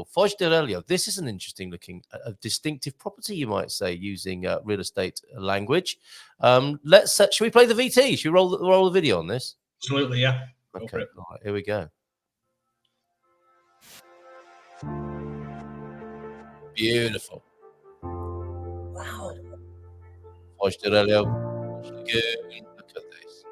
Foz de Arelho. This is an interesting looking, a distinctive property, you might say, using real estate language. Should we play the VT? Should we roll the video on this? Absolutely, yeah. Okay, all right, here we go. Beautiful. Wow. Foz de Arelho. Look at this.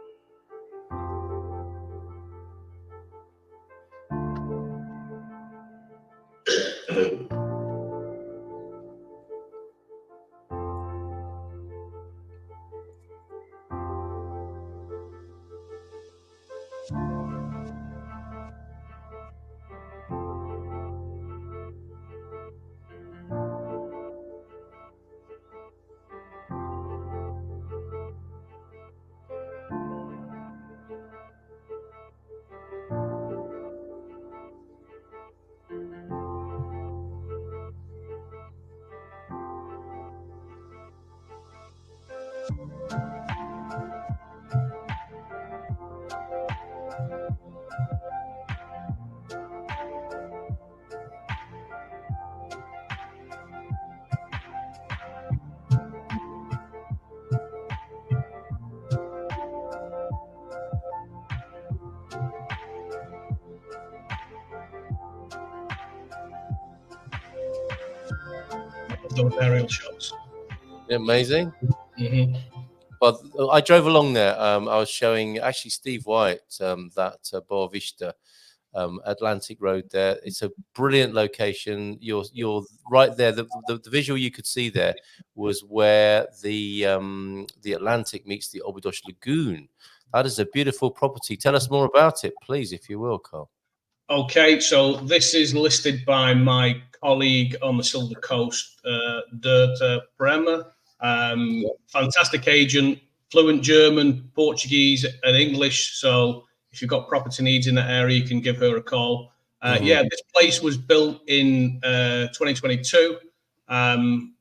Those aerial shots. Amazing. Mm-hmm. But I drove along there. I was showing actually Steve White that Boa Vista Atlantic Road there. It's a brilliant location. You're right there. The visual you could see there was where the Atlantic meets the Óbidos Lagoon. That is a beautiful property. Tell us more about it, please, if you will, Carl. Okay, so this is listed by my colleague on the Silver Coast, Dirta Bremer. Fantastic agent, fluent German, Portuguese, and English. So if you've got property needs in that area, you can give her a call. Yeah, this place was built in 2022.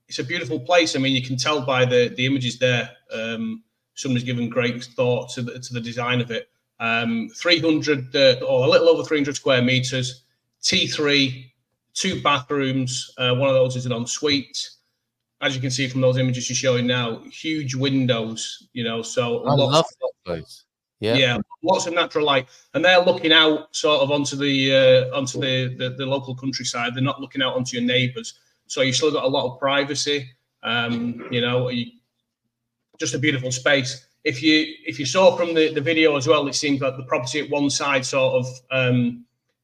It's a beautiful place. I mean, you can tell by the images there. Someone's given great thought to the design of it. 300 or a little over 300 square meters, T3, 2 bathrooms. One of those is an ensuite. As you can see from those images you're showing now, huge windows, so I love that place. Yeah, lots of natural light, and they're looking out sort of onto the local countryside. They're not looking out onto your neighbours, so you've still got a lot of privacy. Just a beautiful space. If you saw from the video as well, it seems like the property at one side sort of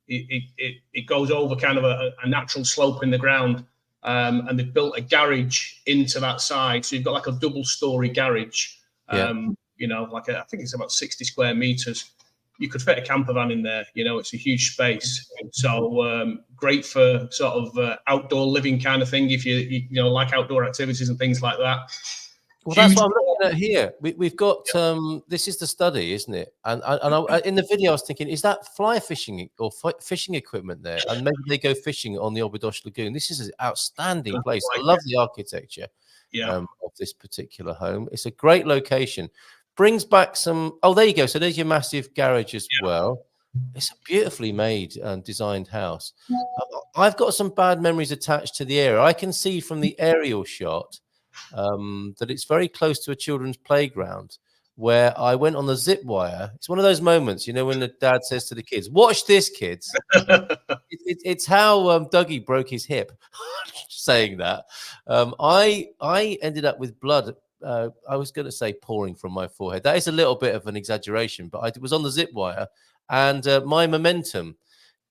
it goes over kind of a natural slope in the ground, and they've built a garage into that side, so you've got like a double-story garage. I think it's about 60 square meters. You could fit a camper van in there. It's a huge space, so great for sort of outdoor living kind of thing. If you like outdoor activities and things like that. Well, that's what I'm looking at here. We've got this is the study, isn't it? And in the video, I was thinking, is that fly fishing or fishing equipment there? And maybe they go fishing on the Óbidos Lagoon. This is an outstanding place. I love the architecture of this particular home. It's a great location. Brings back some. Oh, there you go. So there's your massive garage as well. It's a beautifully made and designed house. I've got some bad memories attached to the area. I can see from the aerial shot that it's very close to a children's playground where I went on the zip wire. It's one of those moments, when the dad says to the kids, "Watch this, kids." It's how Dougie broke his hip saying that. I ended up with blood. I was going to say pouring from my forehead. That is a little bit of an exaggeration, but I was on the zip wire and my momentum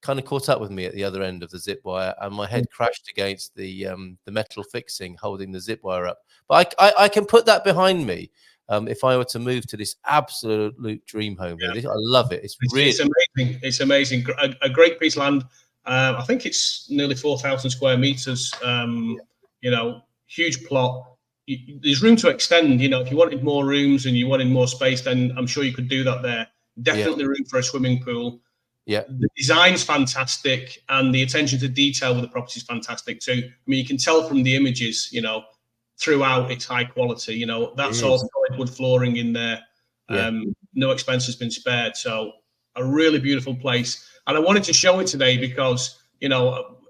kind of caught up with me at the other end of the zip wire, and my head crashed against the metal fixing holding the zip wire up. But I can put that behind me if I were to move to this absolute dream home here. I love it. It's amazing. It's amazing. A great piece of land. I think it's nearly 4,000 square meters. Huge plot. There's room to extend. If you wanted more rooms and you wanted more space, then I'm sure you could do that there. Definitely room for a swimming pool. Yeah, the design's fantastic, and the attention to detail with the property is fantastic too. I mean, you can tell from the images, throughout it's high quality. That's all solid wood flooring in there. No expense has been spared. So a really beautiful place, and I wanted to show it today because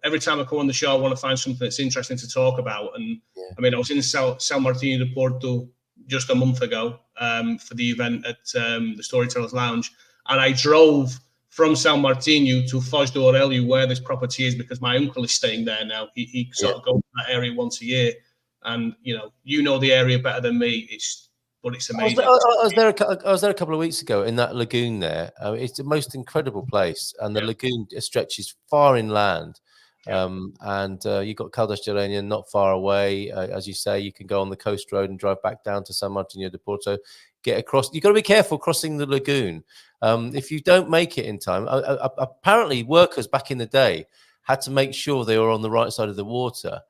every time I come on the show, I want to find something that's interesting to talk about. And I mean, I was in São Martinho de Porto just a month ago for the event at the Storytellers Lounge, and I drove from São Martinho to Foz do Arelho, where this property is, because my uncle is staying there now. He sort of goes to that area once a year, and you know the area better than me. It's amazing. I was there a couple of weeks ago in that lagoon there. It's the most incredible place, and the lagoon stretches far inland. And you've got Caldas de Rainha not far away. As you say, you can go on the coast road and drive back down to São Martinho de Porto, get across. You've got to be careful crossing the lagoon. If you don't make it in time, apparently workers back in the day had to make sure they were on the right side of the water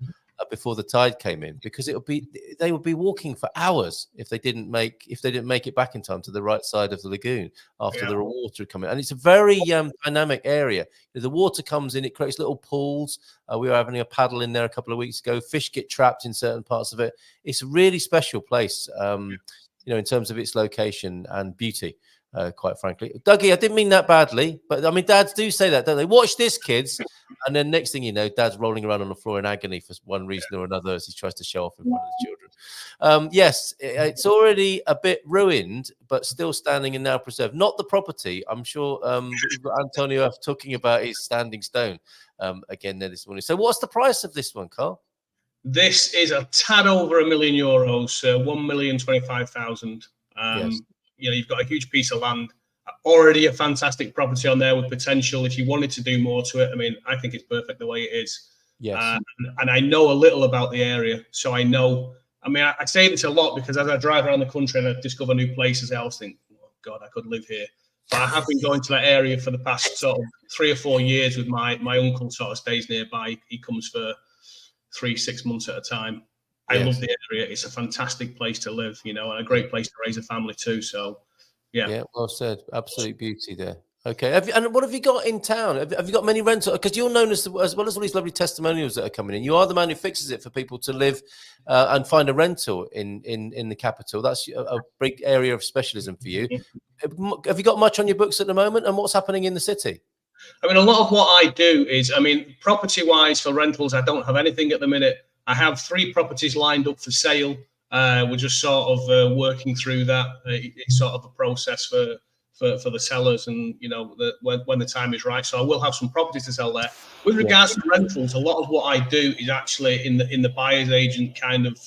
before the tide came in, because they would be walking for hours if they didn't make it back in time to the right side of the lagoon after the water had come in. And it's a very dynamic area. The water comes in, it creates little pools. We were having a paddle in there a couple of weeks ago. Fish get trapped in certain parts of it. It's a really special place, in terms of its location and beauty. Quite frankly, Dougie, I didn't mean that badly, but I mean, dads do say that, don't they? Watch this, kids. And then next thing you know, dad's rolling around on the floor in agony for one reason or another as he tries to show off in front of the children. Yes, it's already a bit ruined, but still standing and now preserved. Not the property. I'm sure we've got Antonio talking about his standing stone again there this morning. So what's the price of this one, Carl? This is a tad over €1 million, 1,025,000. Yes. You've got a huge piece of land, already a fantastic property on there with potential. If you wanted to do more to it, I mean, I think it's perfect the way it is. Yes. And I know a little about the area, so I know. I mean, I say this a lot because as I drive around the country and I discover new places, I always think, oh God, I could live here. But I have been going to that area for the past sort of 3 or 4 years with my uncle. Sort of stays nearby. He comes for 3-6 months at a time. I love the area. It's a fantastic place to live, and a great place to raise a family too. So, yeah, well said. Absolute beauty there. Okay, and what have you got in town? Have you got many rentals? Because you're known as well as all these lovely testimonials that are coming in. You are the man who fixes it for people to live and find a rental in the capital. That's a big area of specialism for you. Have you got much on your books at the moment? And what's happening in the city? I mean, a lot of what I do is, property-wise for rentals, I don't have anything at the minute. I have 3 properties lined up for sale. We're just sort of working through that. It's sort of a process for the sellers, and when the time is right. So I will have some properties to sell there. With regards to rentals, a lot of what I do is actually in the buyer's agent kind of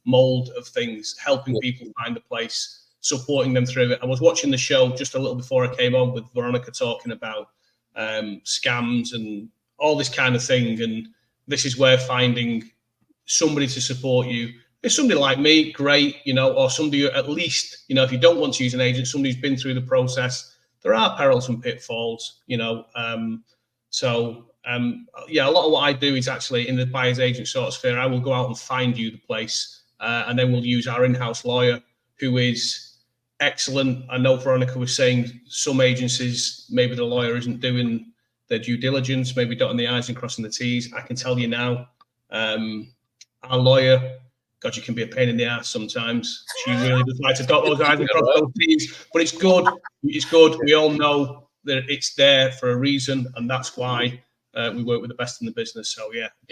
mold of things, helping people find a place, supporting them through it. I was watching the show just a little before I came on with Veronica talking about scams and all this kind of thing, and this is where finding somebody to support you. If somebody like me, great, or somebody at least, if you don't want to use an agent, somebody who's been through the process. There are perils and pitfalls, a lot of what I do is actually in the buyer's agent sort of sphere. I will go out and find you the place, and then we'll use our in-house lawyer, who is excellent. I know Veronica was saying some agencies, maybe the lawyer isn't doing their due diligence, maybe dotting the I's and crossing the T's. I can tell you now, our lawyer, God, you can be a pain in the ass sometimes. She really does like to dot those I's and cross those T's, but it's good. It's good. We all know that it's there for a reason, and that's why we work with the best in the business. So, yeah.